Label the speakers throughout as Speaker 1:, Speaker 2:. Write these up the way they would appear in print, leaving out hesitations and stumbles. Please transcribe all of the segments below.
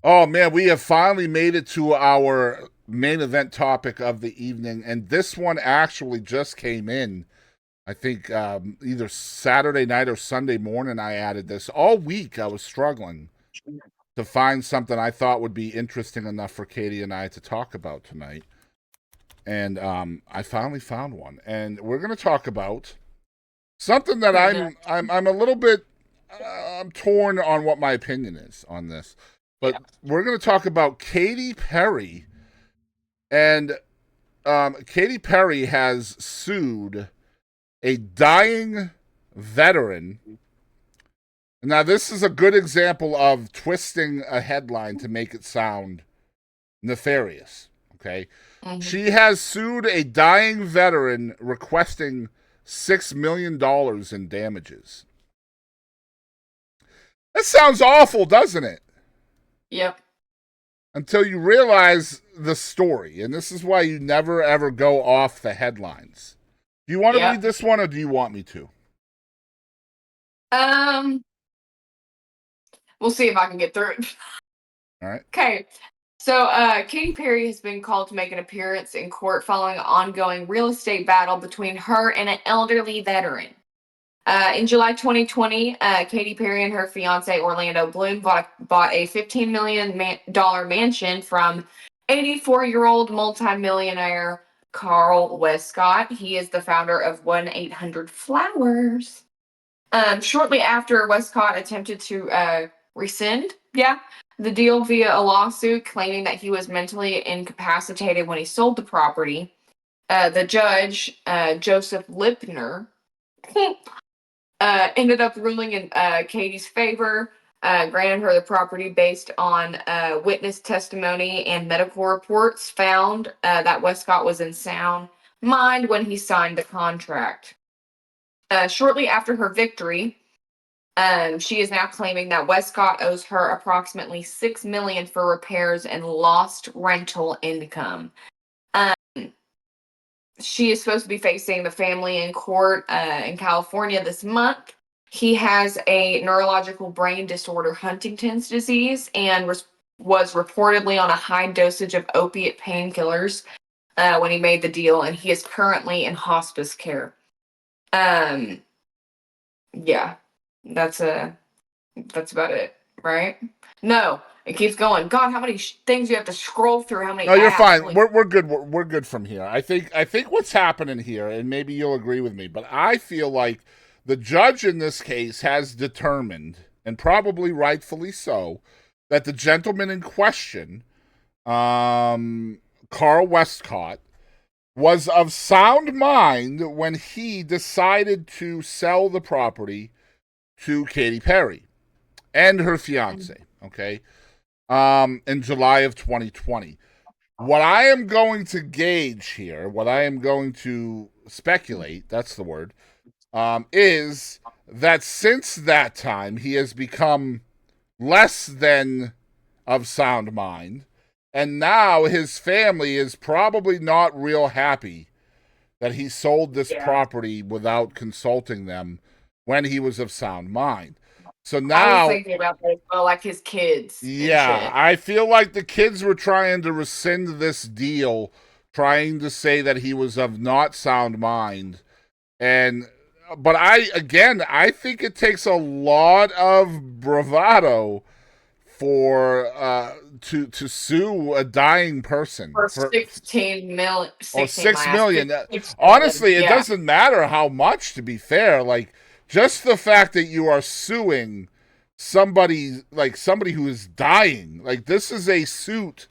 Speaker 1: Oh man, we have finally made it to our main event topic of the evening, and this one actually just came in. I think either Saturday night or Sunday morning. I added this all week. I was struggling to find something I thought would be interesting enough for Katie and I to talk about tonight, and I finally found one. And we're going to talk about something that I'm a little bit I'm torn on what my opinion is on this, but
Speaker 2: Yeah.
Speaker 1: we're going to talk about Katy Perry. And Katy Perry has sued a dying veteran. Now, this is a good example of twisting a headline to make it sound nefarious. Okay.
Speaker 2: hmm
Speaker 1: She has sued a dying veteran requesting $6 million in damages. That sounds awful, doesn't it?
Speaker 2: Yep.
Speaker 1: Until you realize the story. And this is why you never ever go off the headlines. Do you want to read
Speaker 2: Yep.
Speaker 1: this one or do you want me to?
Speaker 2: Um, we'll see if I can get through it.
Speaker 1: All right.
Speaker 2: Okay. So, Katy Perry has been called to make an appearance in court following an ongoing real estate battle between her and an elderly veteran. In July 2020, Katy Perry and her fiance Orlando Bloom bought a $15 million mansion from 84-year-old multimillionaire Carl Westcott. He is the founder of 1-800-Flowers. Shortly after, Westcott attempted to rescind, the deal via a lawsuit claiming that he was mentally incapacitated when he sold the property. The judge, Joseph Lipner, ended up ruling in Katie's favor, granted her the property based on witness testimony and medical reports found that Westcott was in sound mind when he signed the contract. Shortly after her victory, she is now claiming that Westcott owes her approximately $6 million for repairs and lost rental income. Um, she is supposed to be facing the family in court in California this month. He has a neurological brain disorder, Huntington's disease, and was reportedly on a high dosage of opiate painkillers when he made the deal, and he is currently in hospice care. Um, yeah, that's a that's about it, right? No, it keeps going. God, how many things you have to scroll through? How many
Speaker 1: No, you're
Speaker 2: apps?
Speaker 1: fine.
Speaker 2: Holy.
Speaker 1: We're good. We're good from here. I think what's happening here, and maybe you'll agree with me, but I feel like the judge in this case has determined, and probably rightfully so, that the gentleman in question, um, Carl Westcott, was of sound mind when he decided to sell the property to Katy Perry and her fiance. Okay, in July of 2020. What I am going to gauge here, what I am going to speculate, that's the word, is that since that time he has become less than of sound mind, and now his family is probably not real happy that he sold this
Speaker 2: Yeah,
Speaker 1: property without consulting them when he was of sound mind. So
Speaker 2: I was
Speaker 1: now,
Speaker 2: thinking about that as well, like his kids and
Speaker 1: yeah,
Speaker 2: shit.
Speaker 1: I feel like the kids were trying to rescind this deal, trying to say that he was of not sound mind. And but I think it takes a lot of bravado for to sue a dying person
Speaker 2: For
Speaker 1: for
Speaker 2: 16 million,
Speaker 1: oh
Speaker 2: 16 my
Speaker 1: six
Speaker 2: ass,
Speaker 1: million.
Speaker 2: 6 million.
Speaker 1: Honestly, it
Speaker 2: Yeah.
Speaker 1: doesn't matter how much. To be fair, like just the fact that you are suing somebody who is dying, like this is a suit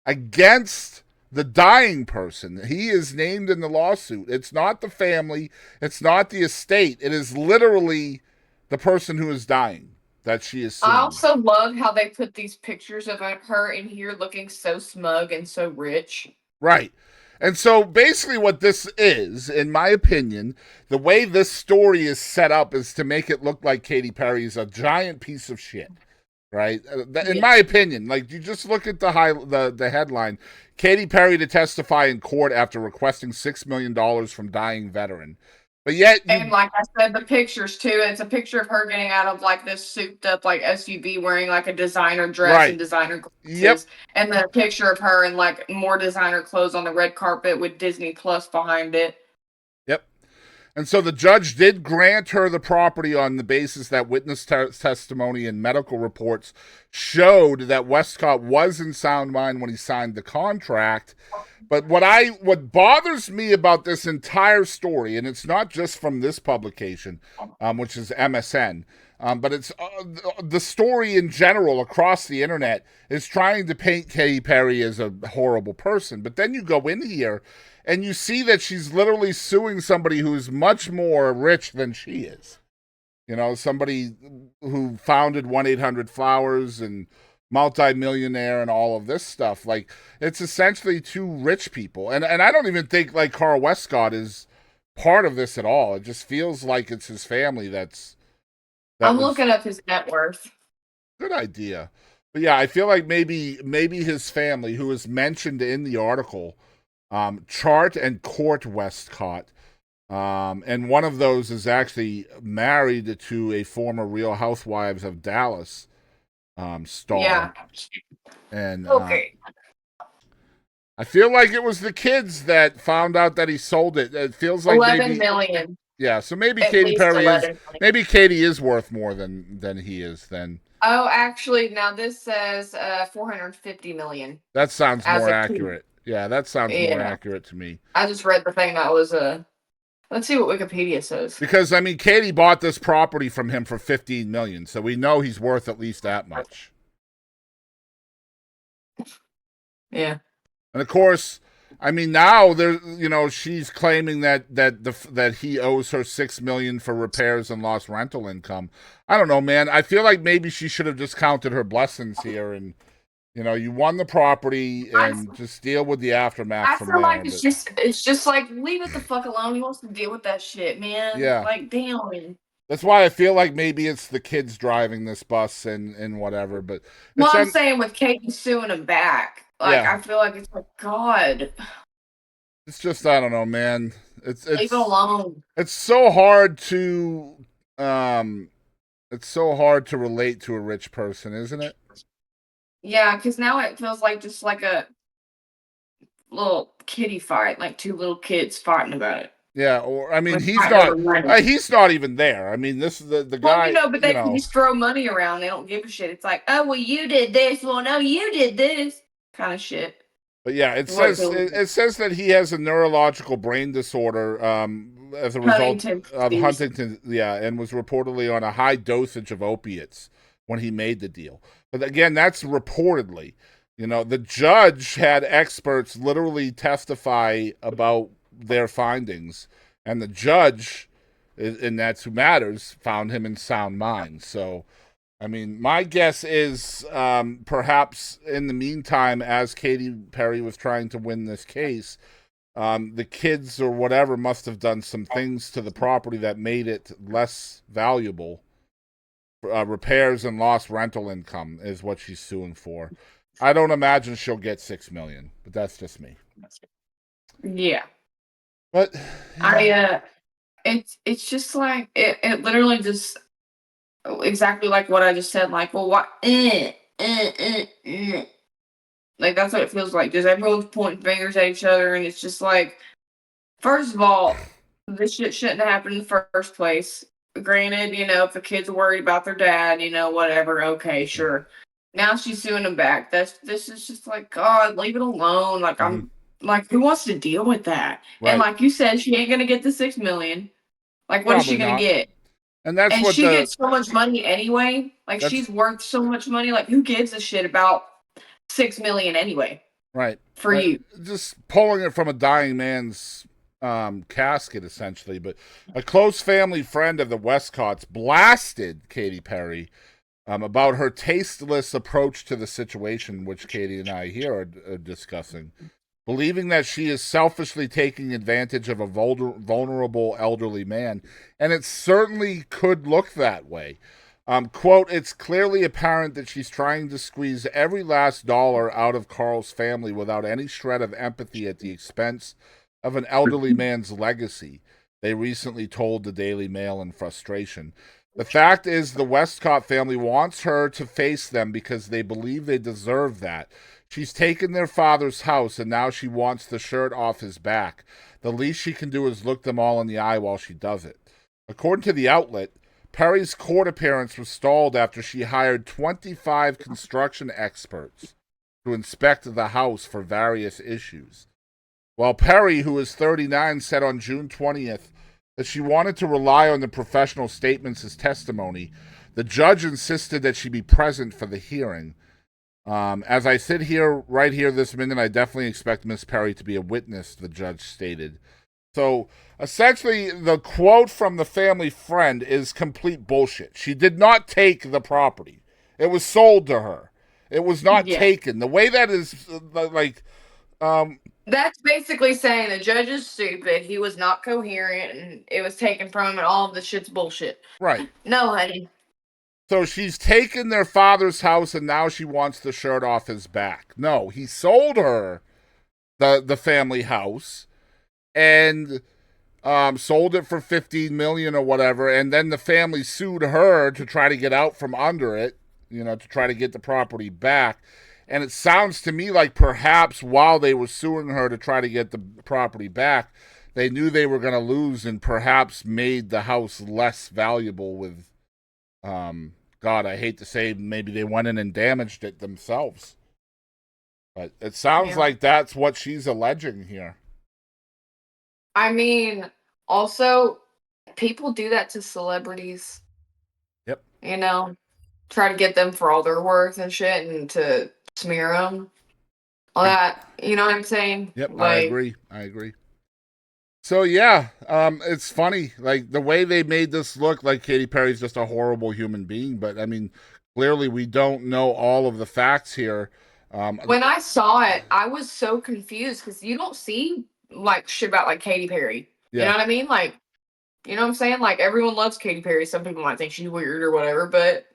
Speaker 1: against the dying person. He is named in the lawsuit. It's not the family. It's not the estate. It is literally the person who is dying that she is
Speaker 2: I
Speaker 1: suing.
Speaker 2: also love how they put these pictures of her in here looking so smug and so rich.
Speaker 1: Right. And so basically, what this is, in my opinion, the way this story is set up is to make it look like Katy Perry is a giant piece of shit. Right. In
Speaker 2: Yeah.
Speaker 1: my opinion, like you just look at the headline: Katy Perry to testify in court after requesting $6 million from dying veteran. But yet
Speaker 2: And
Speaker 1: you
Speaker 2: like I said, the pictures too. It's a picture of her getting out of like this souped up like SUV, wearing like a designer dress and
Speaker 1: right.
Speaker 2: designer
Speaker 1: Yep.
Speaker 2: glasses, and then a picture of her in like more designer clothes on the red carpet with Disney Plus behind it.
Speaker 1: Yep. And so the judge did grant her the property on the basis that witness testimony and medical reports showed that Westcott was in sound mind when he signed the contract. But what bothers me about this entire story, and it's not just from this publication, which is MSN, but it's the story in general across the internet is trying to paint Katy Perry as a horrible person. But then you go in here and you see that she's literally suing somebody who's much more rich than she is. You know, somebody who founded 1-800-Flowers and multimillionaire and all of this stuff. Like, it's essentially two rich people. And I don't even think, like, Carl Westcott is part of this at all. It just feels like it's his family that
Speaker 2: I'm
Speaker 1: was
Speaker 2: looking up his net worth.
Speaker 1: good idea. But yeah, I feel like maybe his family, who is mentioned in the article, Chart and Court Westcott, and one of those is actually married to a former Real Housewives of Dallas star.
Speaker 2: Yeah.
Speaker 1: And
Speaker 2: Okay.
Speaker 1: I feel like it was the kids that found out that he sold it. It feels like
Speaker 2: 11 million.
Speaker 1: Yeah, so maybe
Speaker 2: At
Speaker 1: Katy
Speaker 2: least
Speaker 1: Perry
Speaker 2: 11
Speaker 1: is
Speaker 2: million.
Speaker 1: maybe Katy is worth more than he is then.
Speaker 2: Oh, actually, now this says 450 million.
Speaker 1: That sounds
Speaker 2: As
Speaker 1: more
Speaker 2: a key.
Speaker 1: accurate. Yeah, that sounds more
Speaker 2: Yeah.
Speaker 1: accurate to me.
Speaker 2: I just read the thing that was let's see what Wikipedia says.
Speaker 1: Because I mean, Katy bought this property from him for 15 million, so we know he's worth at least that much.
Speaker 2: Yeah.
Speaker 1: And of course, I mean now she's claiming that he owes her $6 million for repairs and lost rental income. I don't know, man. I feel like maybe she should have just counted her blessings here and you won the property and just deal with the aftermath
Speaker 2: I
Speaker 1: from
Speaker 2: feel
Speaker 1: there.
Speaker 2: like it's just like leave it the fuck alone. He wants to deal with that shit, man.
Speaker 1: Yeah.
Speaker 2: Like damn.
Speaker 1: That's why I feel like maybe it's the kids driving this bus and whatever. But
Speaker 2: Well, I'm saying with Katy suing him back, like
Speaker 1: Yeah.
Speaker 2: I feel like it's like God.
Speaker 1: It's just I don't know, man.
Speaker 2: Leave it alone.
Speaker 1: It's so hard to relate to a rich person, isn't it?
Speaker 2: Yeah, because now it feels like just like a little kiddie fight, like two little kids fighting about it.
Speaker 1: Yeah, or I mean,
Speaker 2: Like,
Speaker 1: he's not even there. I mean, this is the guy.
Speaker 2: Well, but they can just throw money around. They don't give a shit. It's like, oh, well, you did this. Well, no, you did this kind of shit.
Speaker 1: But yeah, it says that he has a neurological brain disorder as a result of Huntington. Yeah, and was reportedly on a high dosage of opiates when he made the deal. But again, that's reportedly. The judge had experts literally testify about their findings, and the judge, and that's who matters, found him in sound mind. So, I mean, my guess is perhaps in the meantime, as Katy Perry was trying to win this case, the kids or whatever must have done some things to the property that made it less valuable. Repairs and lost rental income is what she's suing for. I don't imagine she'll get $6 million, but that's just me.
Speaker 2: Yeah.
Speaker 1: But
Speaker 2: it's just like it literally just exactly like what I just said. Like, well, what? Like that's what it feels like. Just everyone's pointing fingers at each other, and it's just like, first of all, this shit shouldn't have happened in the first place. Granted, if the kid's worried about their dad, whatever. Okay, sure. Now she's suing him back. This is just like, God, leave it alone. Like I'm like, who wants to deal with that? Right. And like you said, she ain't gonna get the $6 million. Like, what is she gonna get?
Speaker 1: And that's what
Speaker 2: she gets so much money anyway. Like she's worth so much money. Like who gives a shit about $6 million anyway?
Speaker 1: Right.
Speaker 2: For you.
Speaker 1: Just pulling it from a dying man's casket, essentially. But a close family friend of the Westcotts blasted Katy Perry about her tasteless approach to the situation, which Katy and I here are discussing, believing that she is selfishly taking advantage of a vulnerable elderly man. And it certainly could look that way. Quote, it's clearly apparent that she's trying to squeeze every last dollar out of Carl's family without any shred of empathy at the expense of an elderly man's legacy. they recently told the Daily Mail in frustration. The fact is, the Westcott family wants her to face them because they believe they deserve that. She's taken their father's house, and now she wants the shirt off his back. The least she can do is look them all in the eye while she does it. According to the outlet, Perry's court appearance was stalled after she hired 25 construction experts to inspect the house for various issues. While Perry, who is 39, said on June 20th that she wanted to rely on the professional statements as testimony, the judge insisted that she be present for the hearing. As I sit here, right here this minute, I definitely expect Miss Perry to be a witness, the judge stated. So, essentially, the quote from the family friend is complete bullshit. She did not take the property. It was sold to her. It was not taken. The way that is,
Speaker 2: that's basically saying the judge is stupid, he was not coherent, and it was taken from him, and all of the shit's bullshit.
Speaker 1: Right.
Speaker 2: No, honey.
Speaker 1: So she's taken their father's house, and now she wants the shirt off his back. No, he sold her the family house, and sold it for $15 million or whatever, and then the family sued her to try to get out from under it, to try to get the property back. And it sounds to me like perhaps while they were suing her to try to get the property back, they knew they were going to lose and perhaps made the house less valuable with, God, I hate to say, maybe they went in and damaged it themselves. But it sounds like that's what she's alleging here.
Speaker 2: I mean, also, people do that to celebrities.
Speaker 1: Yep.
Speaker 2: Try to get them for all they're worth and shit, and to smear them. All that, you know what I'm saying?
Speaker 1: Yep, I agree. So yeah, it's funny, like the way they made this look like Katy Perry's just a horrible human being, but I mean, clearly we don't know all of the facts here.
Speaker 2: When I saw it, I was so confused because you don't see like shit about like Katy Perry. You know what I mean? Like, you know what I'm saying? Like everyone loves Katy Perry. Some people might think she's weird or whatever, but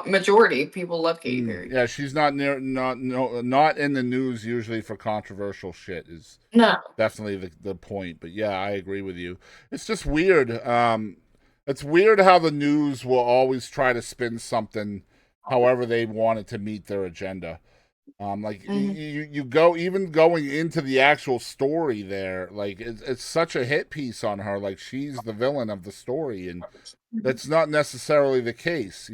Speaker 2: majority of people love Katy Perry.
Speaker 1: Yeah, she's not in the news usually for controversial shit. Is definitely the point. But yeah, I agree with you. It's just weird. It's weird how the news will always try to spin something however they want it to meet their agenda. You go, even going into the actual story there, like it's such a hit piece on her, like she's the villain of the story, and that's not necessarily the case,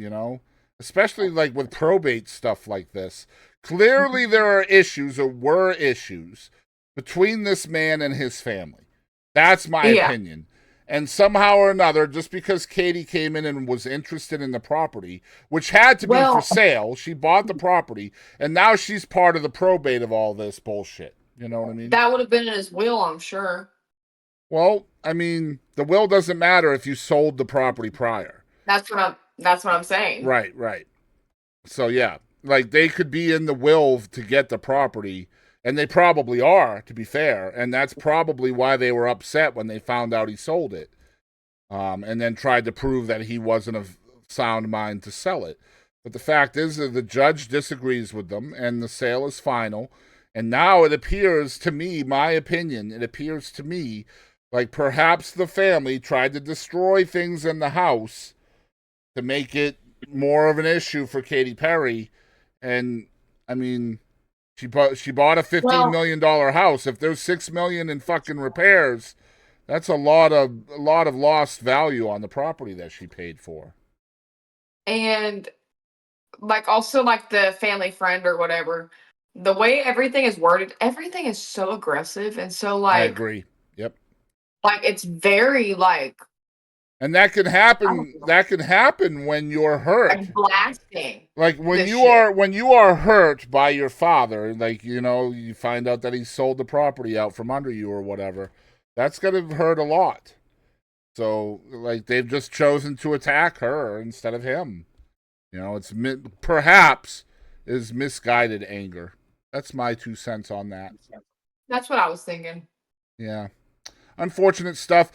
Speaker 1: especially like with probate stuff like this. Clearly there are issues, or were issues, between this man and his family. That's my opinion. And somehow or another, just because Katy came in and was interested in the property, which had to be for sale, she bought the property, and now she's part of the probate of all this bullshit. You know what I mean?
Speaker 2: That would have been in his will, I'm sure.
Speaker 1: Well, I mean, the will doesn't matter if you sold the property prior.
Speaker 2: That's what I'm saying.
Speaker 1: Right. So yeah, like they could be in the will to get the property, and they probably are, to be fair. And that's probably why they were upset when they found out he sold it. And then tried to prove that he wasn't of sound mind to sell it. But the fact is that the judge disagrees with them, and the sale is final. And now it appears to me, my opinion, like perhaps the family tried to destroy things in the house to make it more of an issue for Katy Perry. And, I mean, She bought a $15 million house. If there's $6 million in fucking repairs, that's a lot of lost value on the property that she paid for.
Speaker 2: And like also like the family friend or whatever, the way everything is worded, everything is so aggressive and so like.
Speaker 1: I agree. Yep.
Speaker 2: Like it's very like.
Speaker 1: And that can happen. That can happen when you're hurt.
Speaker 2: Like blasting.
Speaker 1: Like when you are hurt by your father, like you find out that he sold the property out from under you or whatever. That's gonna hurt a lot. So like they've just chosen to attack her instead of him. It's perhaps is misguided anger. That's my 2 cents on that.
Speaker 2: That's what I was thinking.
Speaker 1: Yeah. Unfortunate stuff.